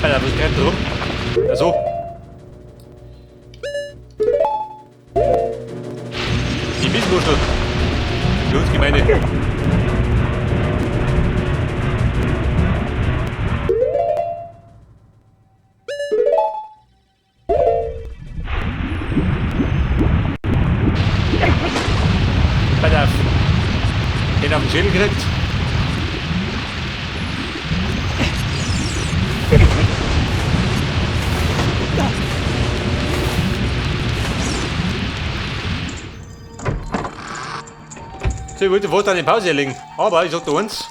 Alter, was rennt rum? Also. Die Wiesenmuschel. Blutsgemeinde. Alter. Den auf den Schädel gekriegt. So, ich wollte fast eine Pause legen, aber ich sag dir eins,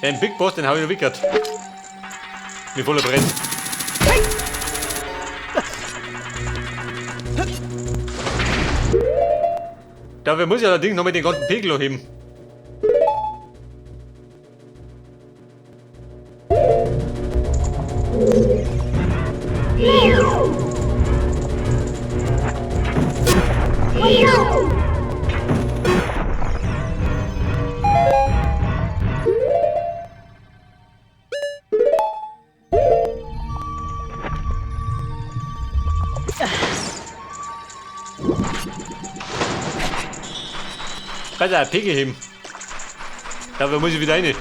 den Big Boss, den habe ich noch weggehört. Mit voller Brenn. Dafür muss ich allerdings noch mit den ganzen Pegel heben. Kannst du einen Pegel heben? Dafür muss ich wieder rein.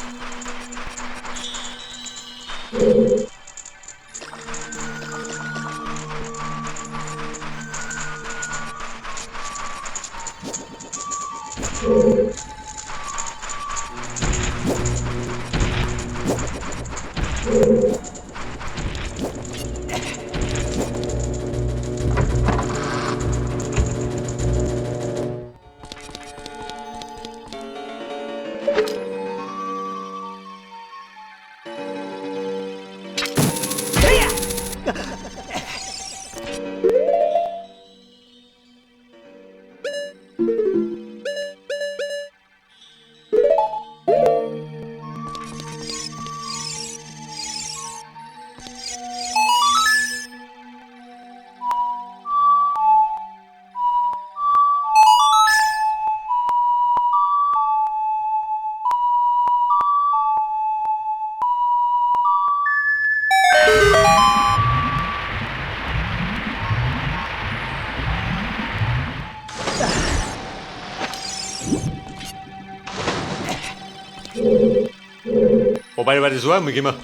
Wobei, war das so einmal gemacht.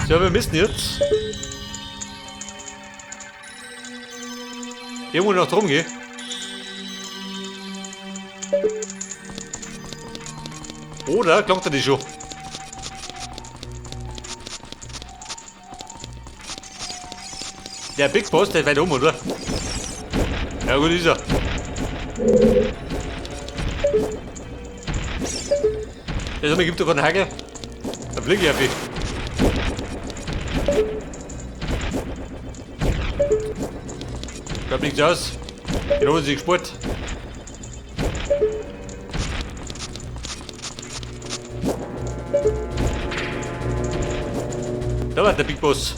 So, wir müssen jetzt irgendwo noch drum gehen. Oder klappt er die schon? Der Big Boss, der ist weit um, oder? Ja gut, ist er. Also, mir gibt doch einen Hagel. Da blicke ich auf ihn. Schaut nichts aus. Genau, sie gespurt. Da war der Big Boss.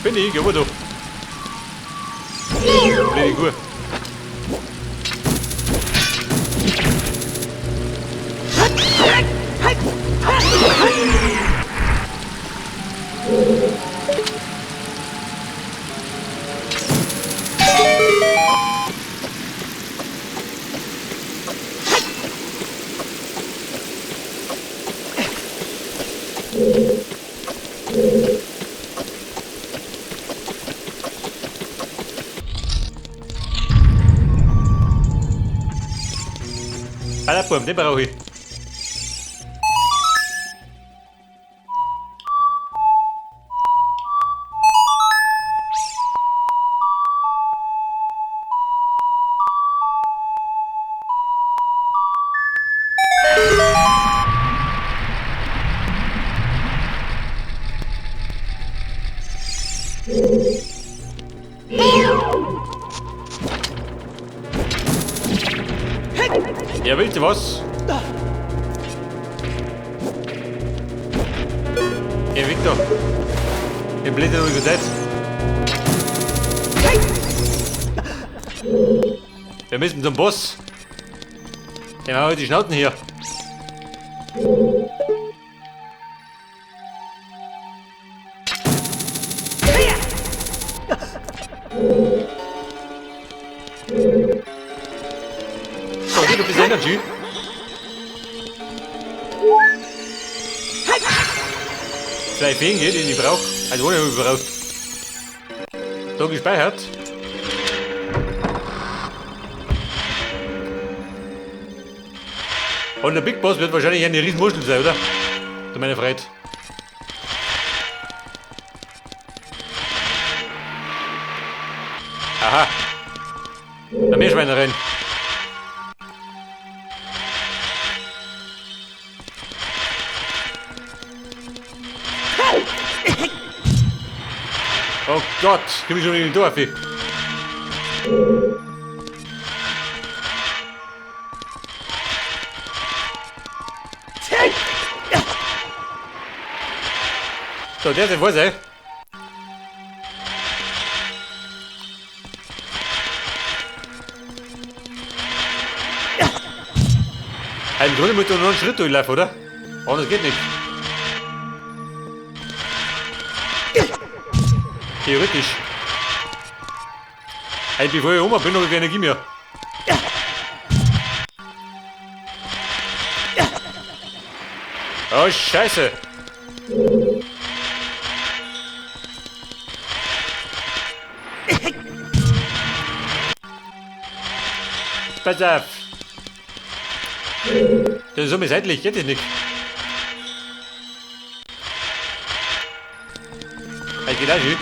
Bin ich, geh mal da. Bin ich gut. Alter, den brauche ich. Boss. Hey, Victor. Den Blätter nur gesetzt. Wir müssen zum Boss. Den haben wir heute die Schnauzen hier. So, geht ein bisschen Energy. Zwei Feen geht, den ich brauche. Also ohne ich brauche. So gespeichert. Und der Big Boss wird wahrscheinlich eine riesen Muschel sein, oder? Zu meiner Freude. Aha. Da Meerschweine rein. Oh Gott, komm ich schon in den Dorf. So, der ist wo ist er? Im Grunde muss doch noch einen Schritt durchlaufen, oder? Oh, das geht nicht. Theoretisch. Hey, bevor ich Oma bin, habe ich keine Energie mehr. Oh, Scheiße. Pass auf. Das ist so mir seitlich, geht das nicht. Ich geh da hin.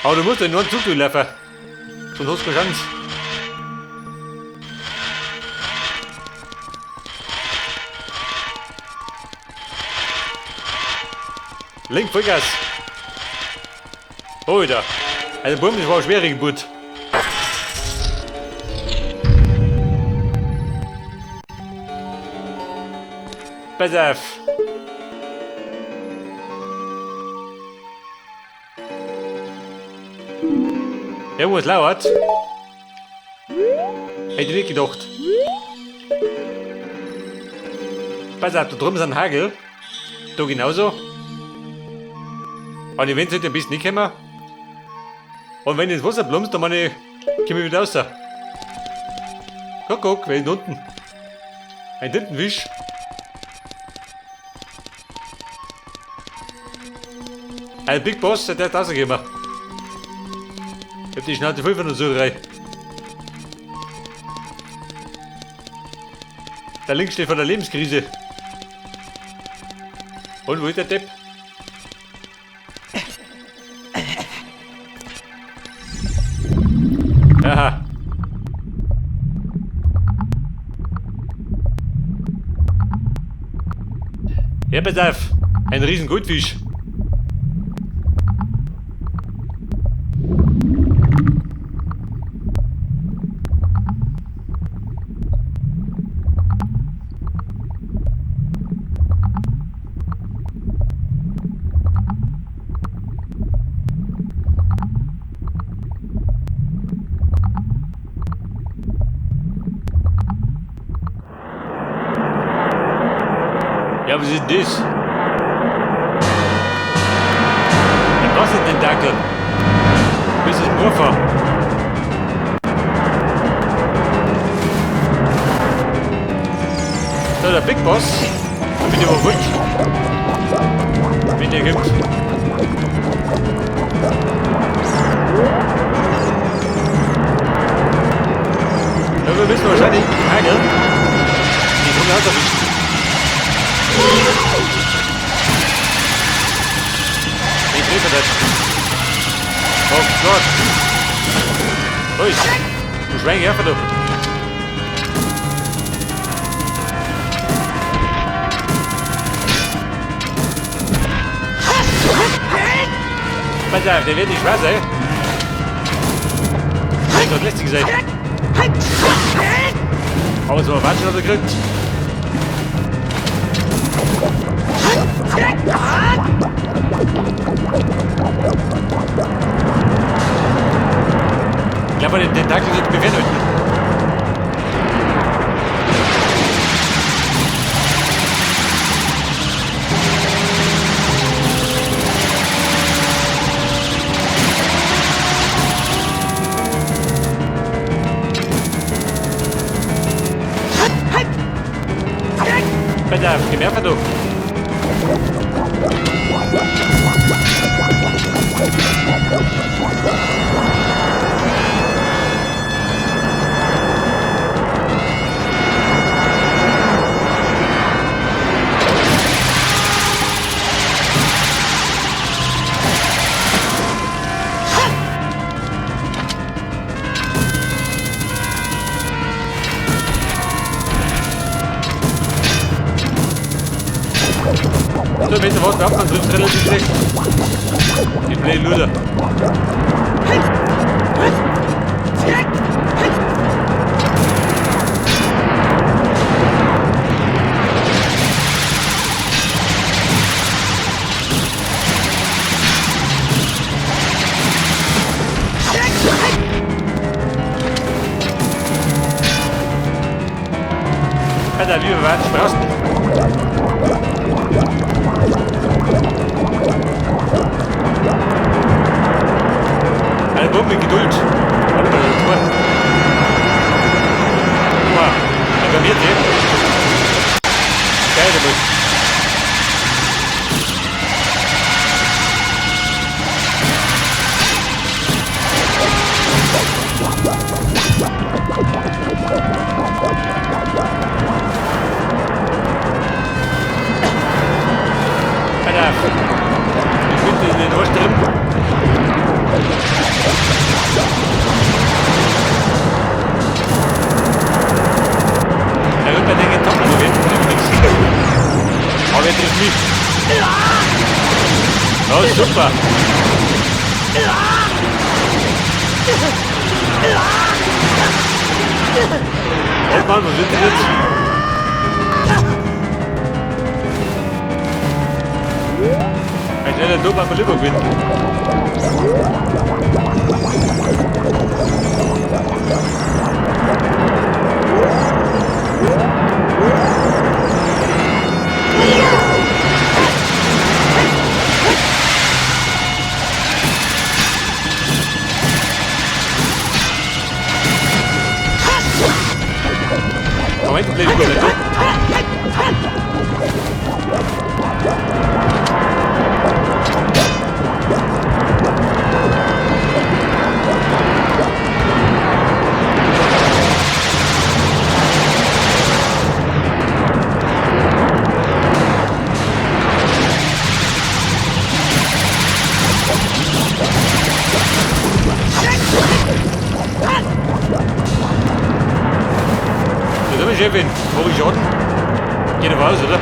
Aber du musst ja nur einen Zug durchlaufen. Sonst hast du keine Chance. Link, Vollgas. Oh, wieder. Also, Bumm, das war eine schwere Geburt. Pass auf. Irgendwas lauert. Hätte ich nicht gedacht. Pass auf, da drüben ist ein Hagel. Da genauso. Und wenn sollte ein bisschen nicht kommen. Und wenn ich ins Wasser plumpst, dann komme ich wieder raus. Guck, wer ist unten? Ein Tintenfisch. Ein Big Boss, der hat rausgekommen. Ich hab die Schnauze voll von der Sucherei. Da links steht von der Lebenskrise. Und wo ist der Depp? Aha. Ja, pass auf. Ein riesen Goldfisch. Ja, was ist das? Der kostet den Dackel. Das ist ein Puffer. So, der Big Boss. Da bin ich aber gut. Wenn der gibt. Ja, wir müssen wahrscheinlich Hagel. Die kommen aus der Fisch. Ich treffe das. Oh Gott. Ui. Du Schwein, ja, verdammt. Pass auf, der wird nicht schwer sein. Der wird doch lästig sein. Aber so, was hat er gekriegt? Ich glaube, den Tentakel sind wir werden. Bitte, geh mehr von du. So, weet je wat? We gaan terug relatief dicht. Ik blijf lullen. En daar nu weer verrast. Album mit Geduld. Warte mal, guck mal. Guck mal, er bei mir sehen. Geil, der Bus. Alter, ich bin in den Ohr drin. Er wird bei den Getoppen so weg, aber er trifft nicht. Oh, super. Oh Mann, was wird denn jetzt? Ein schneller Dopa von Lippe gewinnen. Moment, ich bleibe über der Chefin, brauche ich Orden? Geh nach Hause, oder?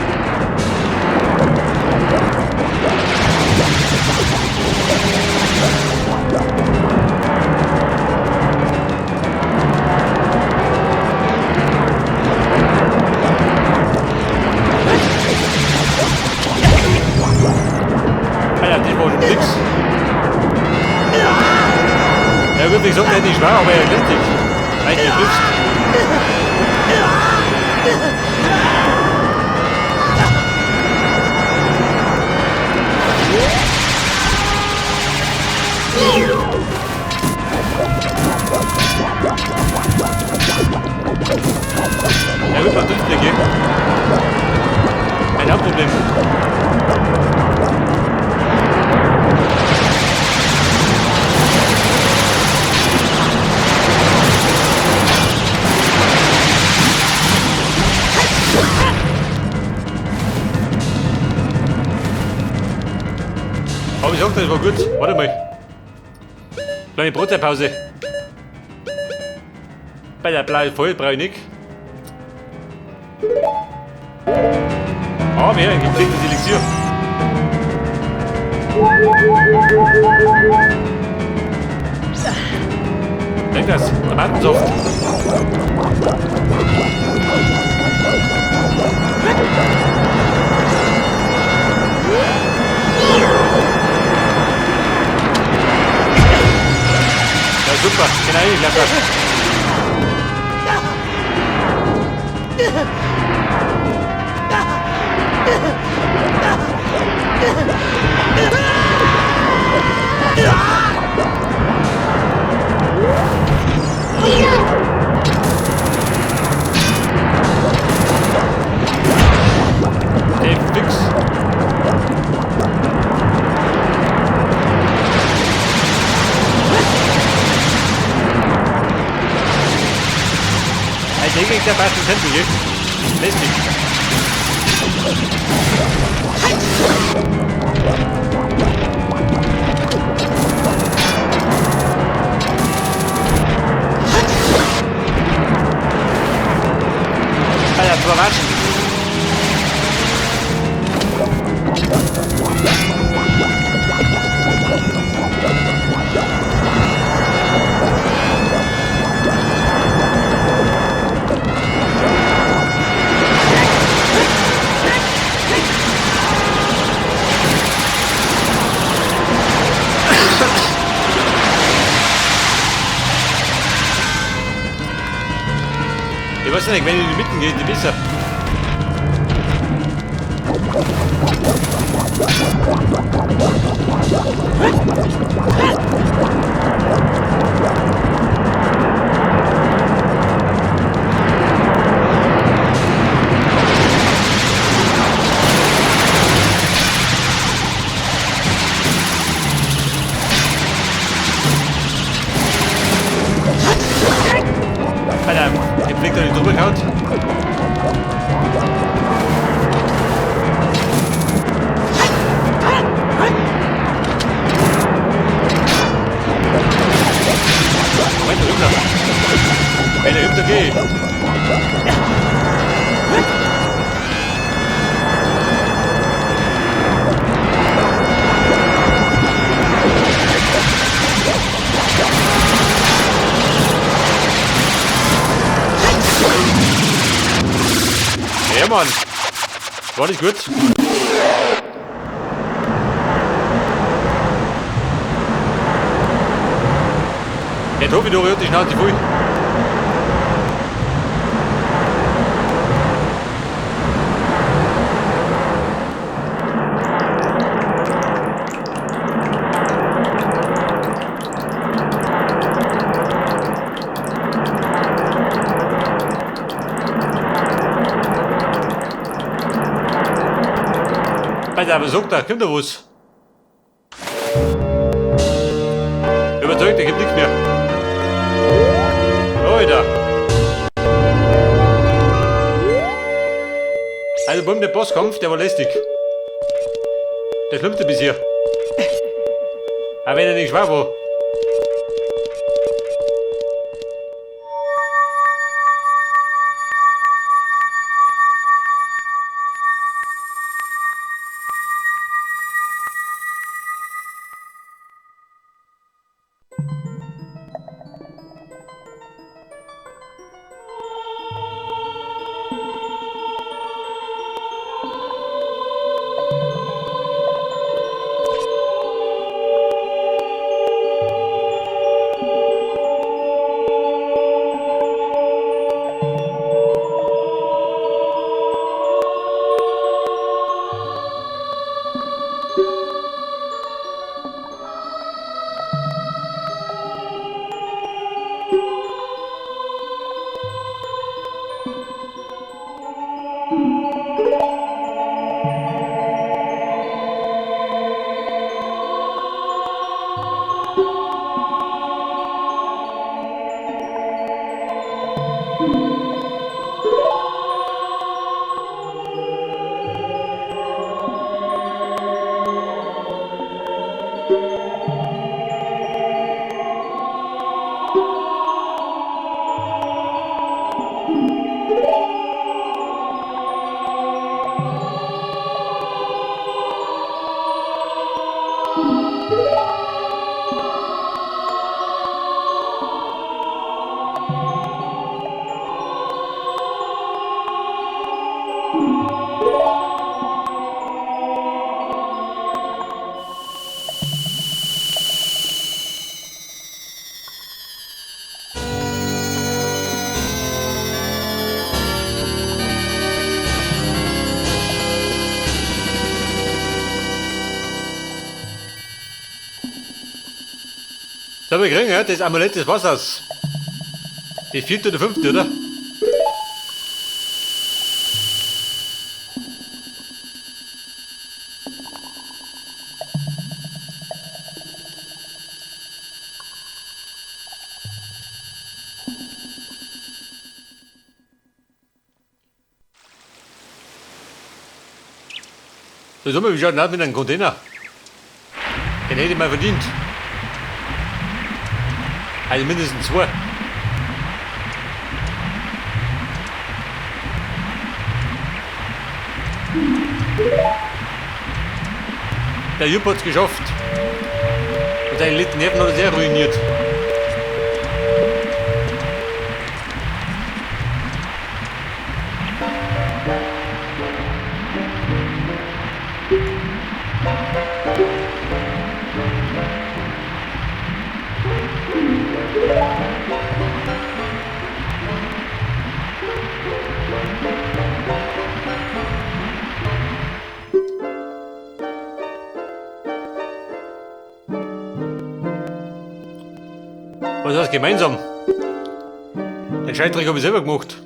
Alter, die brauchen nix. Ja gut, ich sollte nicht wahr, aber er lässt dich. Eigentlich triffst. Er wird mal durchblicken. Ein Hauptproblem. Aber ich sagte, das war gut. Warte mal. Kleine Brotzeit-Pause. Bei der blauen Voll brauche ich nicht. Ah, mehr, ein gepflegtes Elixier. Denk das, Tomatensaft. Ja, super, genau hingeklettert. Hey, fix. Hij denkt ik dat bij zijn tempel hier. Lees niet. Ah ja, het was waardje. Ich weiß nicht, wenn ich in die Mitte gehe, die besser. Alter, der Blick da nicht drüber gehaut. Moment, runter. Eine Hüpter geht. Ja, Mann. War nicht gut. Der Tobi, du rührt die Schnauze voll. Alter, was sagt er? Kommt da was? Überzeugt, da gibt nichts mehr. Alter. Also beim der Bosskampf, der war lästig. Der schlimmste bis hier. Aber wenn er nicht schwer war. So, wir kriegen ja das Amulett des Wassers. Die 4. oder 5. oder? So, sag mal, wie schaut denn aus mit einem Container? Den hätte ich mal verdient. Also mindestens 2. Der Jupp hat es geschafft. Und seine letzten Nerven hat er sehr ruiniert. Was heißt gemeinsam? Den Scheißdreck habe ich selber gemacht.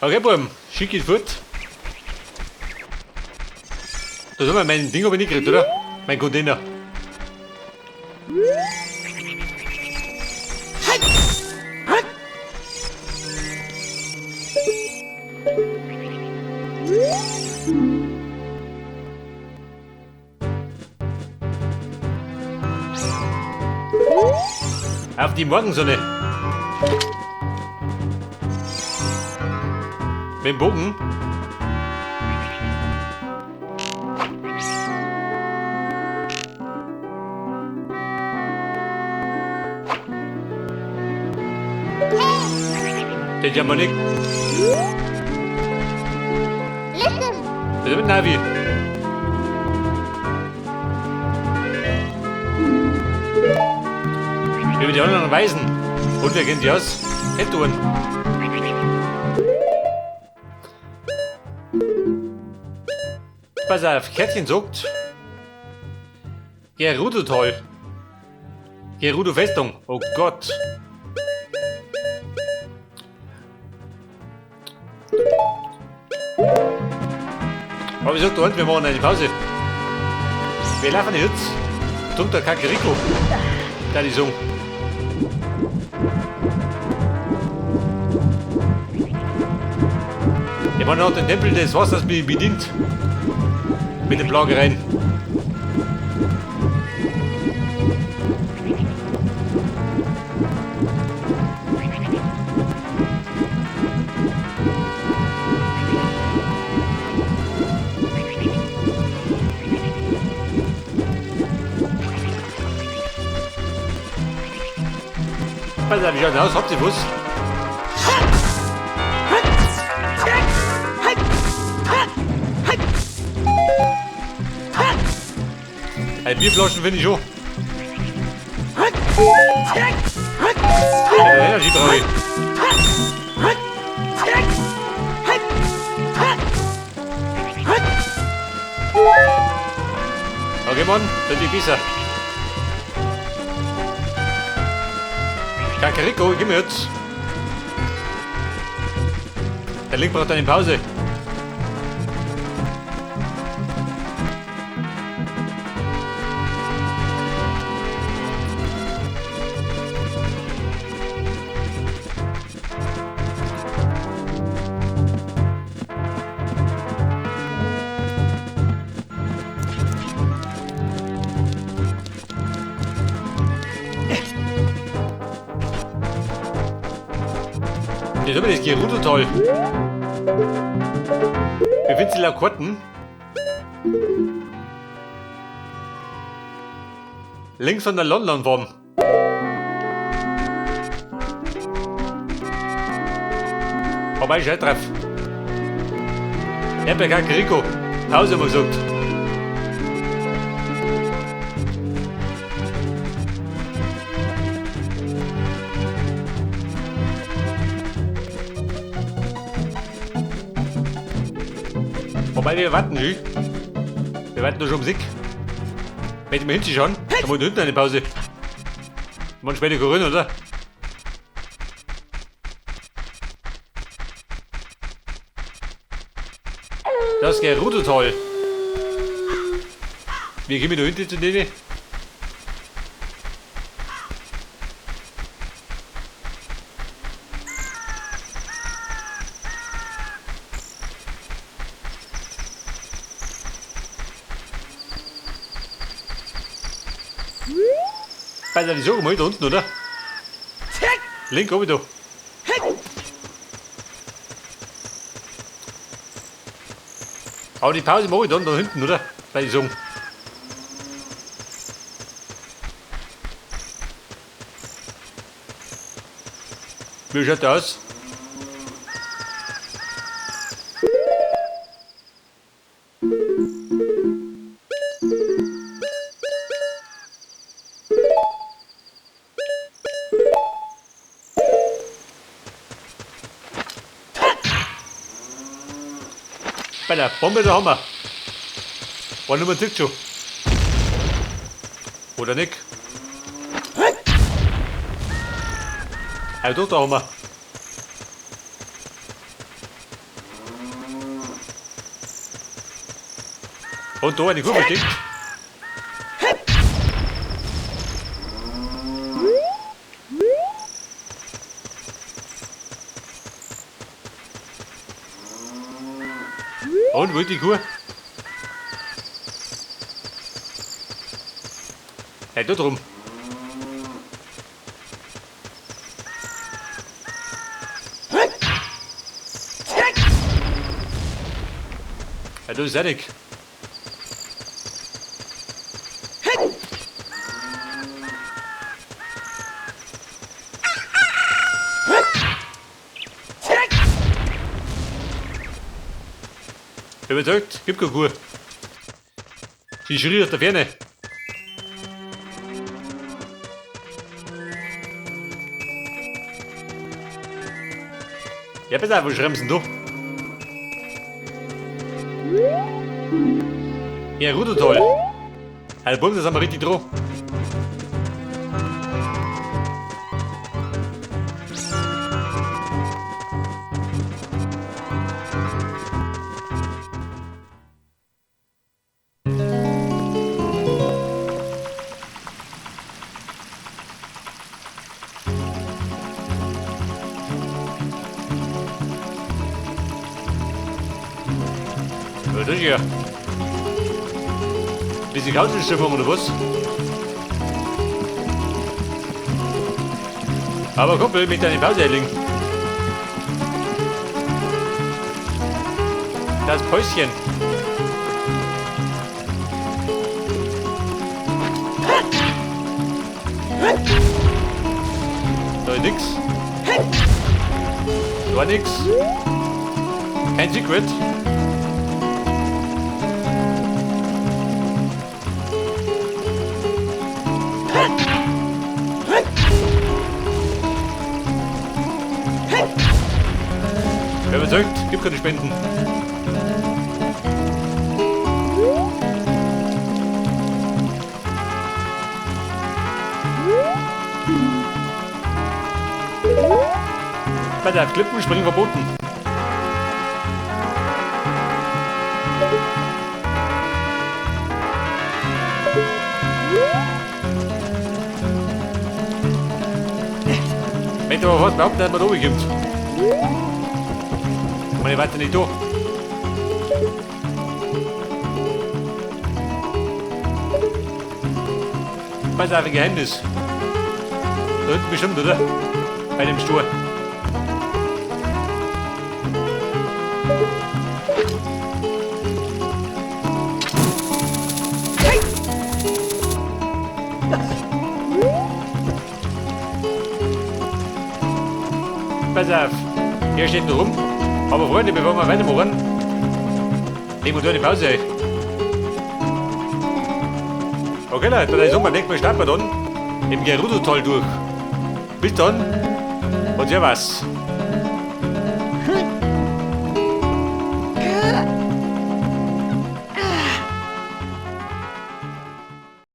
Okay, Buben, schick es fort. Da haben wir mein Ding aber nicht gekriegt, oder? Mein Container. Auf die Morgensonne. Mit dem Bogen. Den haben wir nicht. Das ist mit Navi. Über die anderen Weisen. Und wir gehen die aus. Hettouren. Pass auf, Kärtchen sagt Gerudo-Tal. Gerudo-Festung. Oh Gott. Aber ich sag dir, wir machen eine Pause. Wir laufen jetzt. Drückt der Kakeriko. Da die Song. Der Mann hat den Tempel des Wassers bedient. Mit den Plagereien. Pass auf, wie schaut aus? Habt ihr was? Ein Bierflaschen finde ich schon. Eine Energy brauche ich. Okay, Mann, das ist besser. Kakariko, gib mir jetzt. Der Link braucht eine Pause. jetzt haben wir das Gerudo-Tal. Befindet sich laut Karten links von der London-Farm. Aber ich halt drauf. Erdbeer Rico. Pause haben wir gesagt. Wobei wir warten, nicht? Wir warten nur schon Musik. Wenn wir hinten schauen, dann wollen wir hinten eine Pause. Man später rein, oder? Das Gerudo-Tal. Wir gehen da hinten zu denen. Bei der Sorge mal da unten, oder? Link oben da. Aber die Pause mache ich dann da hinten, oder? Bei den Song. Wie schaut das aus? Bei der Bombe, da haben wir. War nur mal ein schon. Oder nicht? Also, da haben wir. Und da eine Kurve dicht. Und wo ist die Kuh? Hey, da drum. Ja, da ist er nicht. Überzeugt, gibt keine Kuh. Sie schrie aus der Ferne. Ja, pass auf, wo schreibst du? Ja, Rudo-Tal. Also, Bums, das haben wir richtig dran. Was ist hier? Bisschen Couchstimmung oder was? Aber Kumpel, mit deiner Pause erlingen. Das Päuschen. Da ist nix. Da war nix. Kein Secret. Wer überzeugt, gibt keine Spenden. Bei der Klippenspringen verboten. Wenn du aber was behaupten, dass man da oben kommt. Ich warte nicht da. Was ist ein Geheimnis? Da hinten bestimmt, oder? Bei dem Stuhl. pass auf. Hier steht noch rum. Aber Freunde, bevor wir weitermachen, nehmen wir eine Pause. Okay, Leute, dann sagen wir, nächstes Mal starten wir dann im Gerudo-Tal durch. Bis dann und servus.